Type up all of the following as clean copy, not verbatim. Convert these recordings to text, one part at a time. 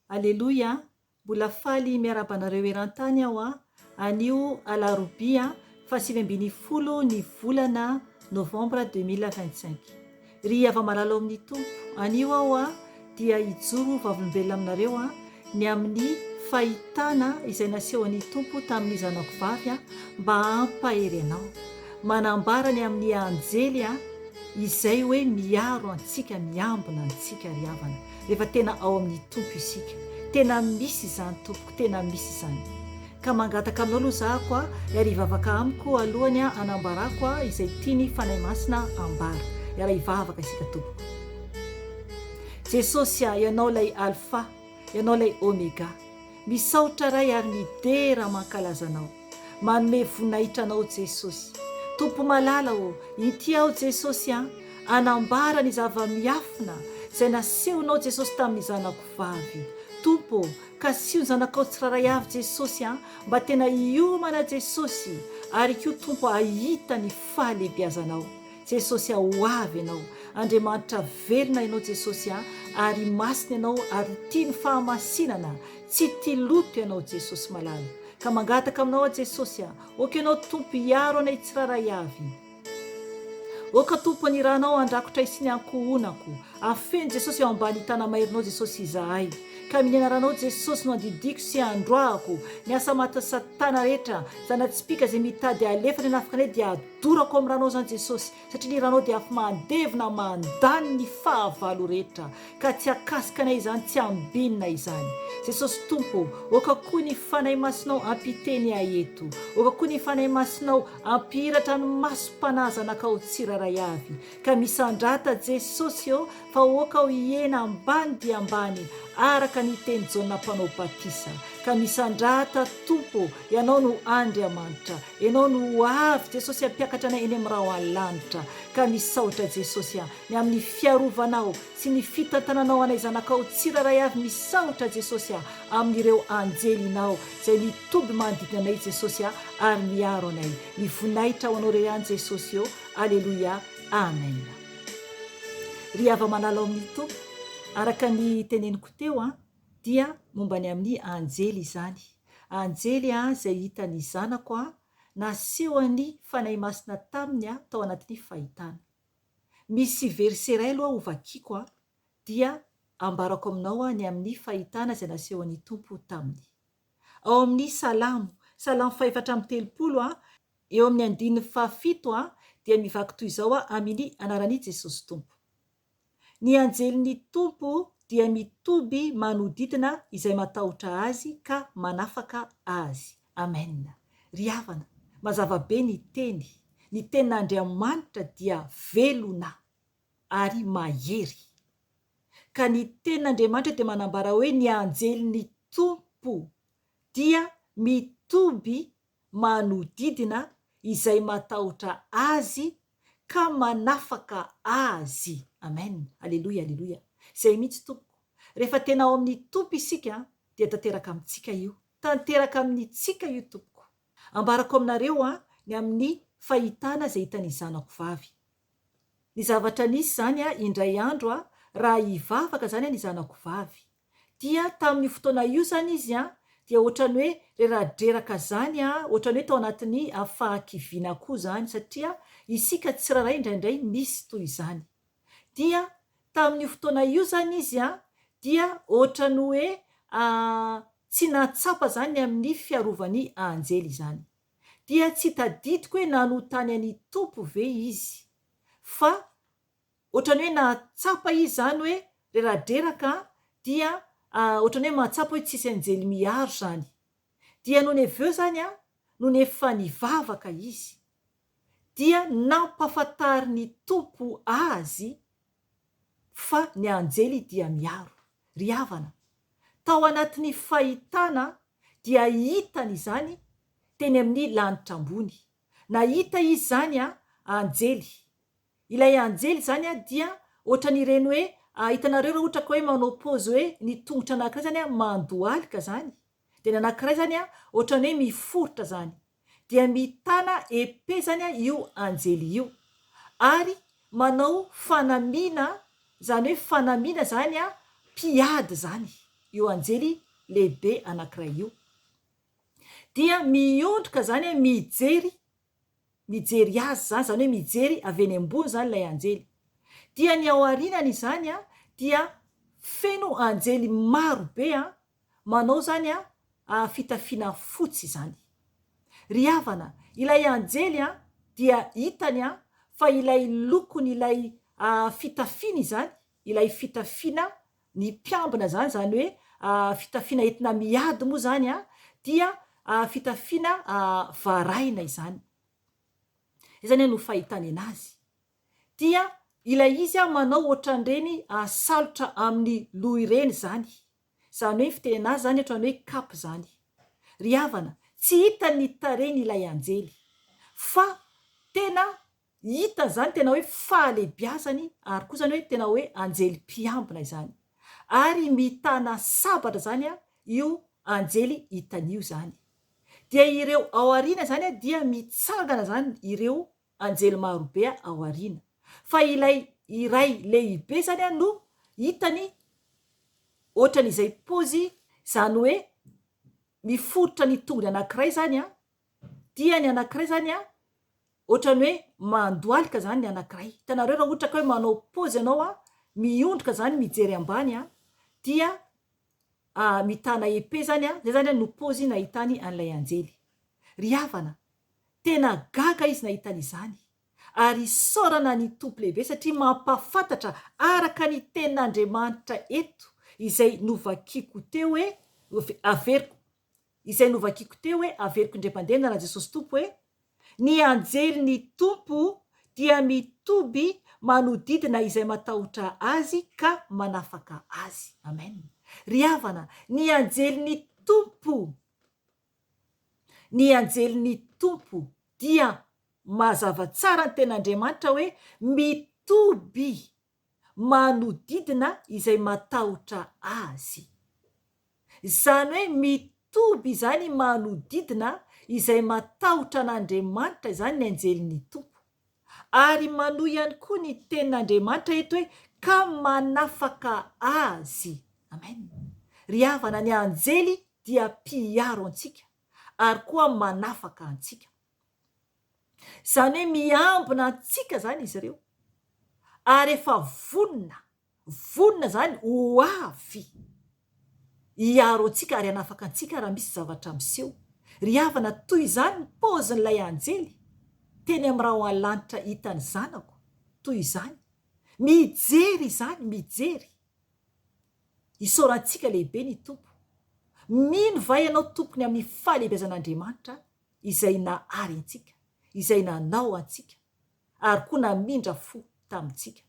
Aleloia, mbola faly miarabanareo eran-tany aho anio alarobia 7 ny volana novambra 2025. Ry ava-malala amin'ny tompo, anio aho dia hijoro vavolombelona aminareo ny amin'ny fahitana izay naseho an'ny tompo tamin'ny zanako vavy mba hampahery anao, manambara ny amin'ny anjely izay hoe miaro antsika, miambina antsika ry havana. Rehefa tena ao amin'ny tompo isika, tena misy izany tompoko, tena misy izany. Ka mangataka aminao aloha zahako ary hivavaka amiko alohany anambarako izay tiany fanahy masina ambara. Iara hivavaka isika tompoko. Jesosy ianao lay alfa, ianao lay omega, misaotra ray ary midera mankalaza anao, manome voninahitra anao Jesosy. Tompo malala ity aho Jesosy anambara ny zava-miafina izay nasehonao Jesosy tamin'ny zanako vavy. Tompo, ka sio zanakao tsiraray avy Jesosy mba tena hiomana Jesosy, ary koa Tompo ahita ny fahalehibiazanao. Jesosy ho avy ianao, Andriamanitra velona ianao Jesosy ary masina ianao ary tia ny fahamasinana, tsy tia loto ianao Jesosy malala. Ka mangataka aminao Jesosy oka ianao Tompo hiaro anay tsiraray avy. Oka Tompo ny ranao andrakotra isiny ankohonako, afeny Jesosy ao ambany tana mairinao Jesosy izahay. Ka amin'ny anaranao Jesosy no andidiko sy androahako ny asa maty Satana rehetra, zanatsipika izay mitady alefany nafikanay dia adorako amin'ny ranao zany Jesosy, satria ny ranao dia afa mandevina mandany ny fahavalo rehetra, ka tsy akasika anay izany, tsy ambinina izany. Jesosy Tompo, oka koa ny fanahy masinao ampiteny aeto, oka koa ny fanahy masinao ampihiratra ny masom-panazanakao tsiraray avy. Ka misandrata Jesosy fa oka ho hiena ambany dia ambany araka ny teny Jona mpanao batisa. Ka misandrata Tompo, ianao no Andriamanitra, ianao no avy Jesosy ampiakatra anay eny amin'ny rahoanlanitra. Ka misaotra Jesosy ny amin'ny fiarovanao sy ny fitantananao anay zanakao tsiraray avy. Misaotra Jesosy amin'ireo anjelinao izay mitoby manodidina anay Jesosy ary miaro anay. Ny voninahitra ho anao irery any Jesosy. Aleloia, amen. Ry ava-manala ao amin'ny tompo, araka ny teneniko teo dia momba ny amin'ny anjely izany. Anjely izay hitan'ny zanako naseho ny fanahy masina taminy tao anatin'ny fahitana. Misy verset iray aloha hovakiako dia ambarako aminao ny amin'ny fahitana izay naseho an'ny tompo taminy. Ao amin'ny Salamo 4:3 eo amin'ny 7 dia mivaky toy izao amin'ny anaran'i Jesosy Tompo. Ny anjelin'ny tompo dia mitoby manodidina izay matahotra azy ka manafaka azy. Amen. Ry havana, mazava be ny tenin'Andriamanitra dia velona ary mahery. Ka ny tenin'Andriamanitra dia manambara hoe ny anjelin'ny tompo dia mitoby manodidina izay matahotra azy ka manafaka azy. Amen. Aleloia, aleloia. Izay mihitsy tompoko. Rehefa tena ao amin'ny tompo isika dia tanteraka amintsika io. Tanteraka amintsika io tompoko. Ambarako aminareo ny amin'ny fahitana izay hitan'ny zanako vavy. Ny zavatra nisy zany indray andro raha hivavaka zany ny zanako vavy. Dia tamin'ny fotoana io zany izy dia ohatrany hoe reradreraka zany ohatrany hoe tao anatin'ny fahakiviana koa zany, satria isika tsiraray indraindray misy toy izany. Dia tamin'ny fotoana io zany izy dia ohatrany hoe tsy natsapa zany amin'ny fiarovany anjely izany. Dia tsy tadidiko hoe nanotany an'ny tompo ve izy, fa ohatrany hoe natsapa izy zany hoe reradreraka dia ohatrany hoe matsapa hoe tsisy anjely miaro zany. Dia noho ny aveo zany noho ny efa nivavaka izy dia nampafantary ny tompo azy fa ny anjely dia miaro. Ry havana, tao anatin'ny fahitana dia hitany izany teny amin'ny lanitra ambony. Nahita izy zany anjely. Ilay anjely zany dia ohatran'ireny hoe hitanareo raha ohatra ka hoe manao pôzy hoe ny tongotra anankiray zany mandohalika zany, dia ny anankiray zany ohatrany hoe miforotra zany. Dia mitana epée zany io anjely io ary manao fanamiana, zany hoe fanamiana zany mpiady zany. io anjely lehibe anankiray io. Dia miondroka zany mijery azy zany hoe mijery avy eny ambony zany ilay anjely. Dia ny ao aorinany izany dia feno anjely maro be manao zany fitafiana fotsy zany. Ry havana, ilay anjely dia hitany fa ilay lokony ilay fitafiana izany, ilay fitafiana ny mpiambina zany, zany hoe fitafiana entina miady moa zany dia fitafiana varahina izany. Izany no fahitany anazy. Dia ilay izy manao ohatran'ireny salotra amin'ny loha ireny zany. Zany hoe fiteny azy zany ohatrany hoe kapy zany. Ry havana, tsy hita ny tarehiny ilay anjely, fa tena hita zany tena hoe fahalebiazany, ary koa zany hoe tena hoe anjely mpiambina izany. Ary mitana sabatra zany io anjely hitan'io zany. Dia ireo ao aoriana zany dia mitsangana zany ireo anjely marobe ao aoriana. Fa ilay iray lehibe zany no hitany ohatran'izay pozy, zany hoe miforotra ny tongony anankiray zany dia ny anankiray zany ohatrany hoe mandoalika zany ny anankiray. Hitanareo raha ohatra ka hoe manao pozy ianao miondroka zany mijery ambany dia mitana epée zany zay zany no pozy nahitany an'ilay anjely. Ry havana, tena gaga izy nahitany izany, ary saorana ny tompo lehibe satria mampafantatra araka ny tenin'Andriamanitra eto izay novakiko teo hoe averiko, izay novakiko teo hoe averiko indray-pandeha na Jesosy Tompo, hoe ny anjely ny tompo dia mitoby manodidina izay matahotra azy ka manafaka azy. Amen. Ry havana, ny anjely ny tompo, ny anjely ny tompo dia mazava tsara ny ten'Andriamanitra hoe mitoby manodidina izay matahotra azy. Zany hoe mitoby zany manodidina izay matahotra an'Andriamanitra zany ny anjely tompo. Ary manohy ihany koa ny tenin'Andriamanitra eto hoe ka manafaka azy. Amen. Ry havana, ny anjely dia mpiaro antsika ary koa manafaka antsika. Zany hoe miambina antsika zany izy ireo. Ary efa vonona zany ho avy hiaro antsika ary hanafaka antsika raha misy zavatra miseho. Ry havana, toy izany ny paozin'ilay anjely teny amin'ny raha lanitra hitany zanako. Toy izany mijery izany, mijery isaorantsika lehibe ny tompo. Mino va ianao tompony amin'ny fahalebiazan'Andriamanitra izay nahary antsika, izay nanao antsika, ary koa namindra fo tamintsika.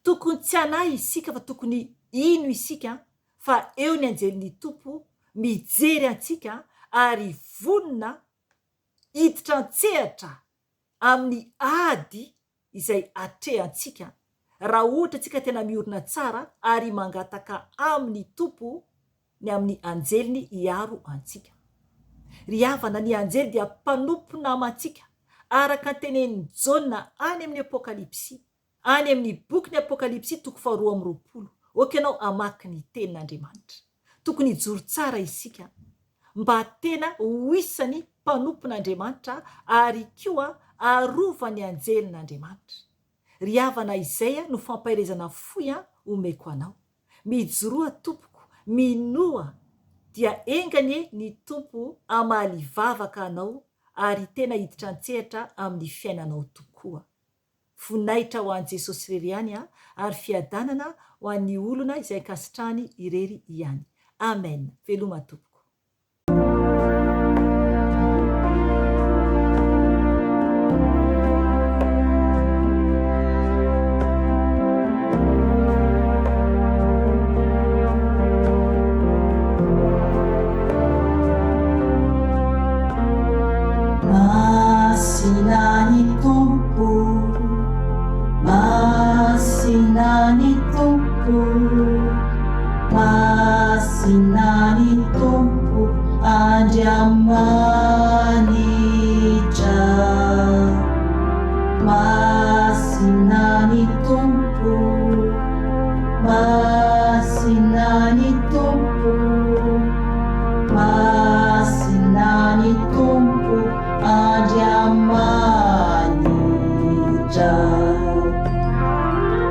Tokony tsy hanahy isika fa tokony ino isika fa eo ny anjely tompo mijery antsika ary vonona hiditra antsehatra amin'ny ady izay atrehantsika raha ohatra antsika tena miorina tsara ary mangataka amin'ny tompo ny amin'ny anjeliny hiaro antsika. Ry havana, ny anjely dia mpanompo namantsika araka tenen'ny Jaona any amin'ny Apokalipsy, any amin'ny boky ny Apokalipsy 2:20. Oka ianao amaky ny tenin'Andriamanitra. Tokony hijoro tsara isika mba tena ho isany mpanompon'Andriamanitra ary koa arovany anjelin'Andriamanitra. Ry havana, izay no fampaherezana foy omeko anao. Mijoroa tompoko, minoa dia engany ny tompo amalivavaka anao ary tena hiditra antsehatra amin'ny fiainanao tokoa. Voninahitra ho an'i Jesosy irery ihany ary fiadanana ho an'ny olona izay ankasitrahany irery ihany. Amen. Veloma tompoko. Masinani tompo Andriamanitra. Masinani tompo tompo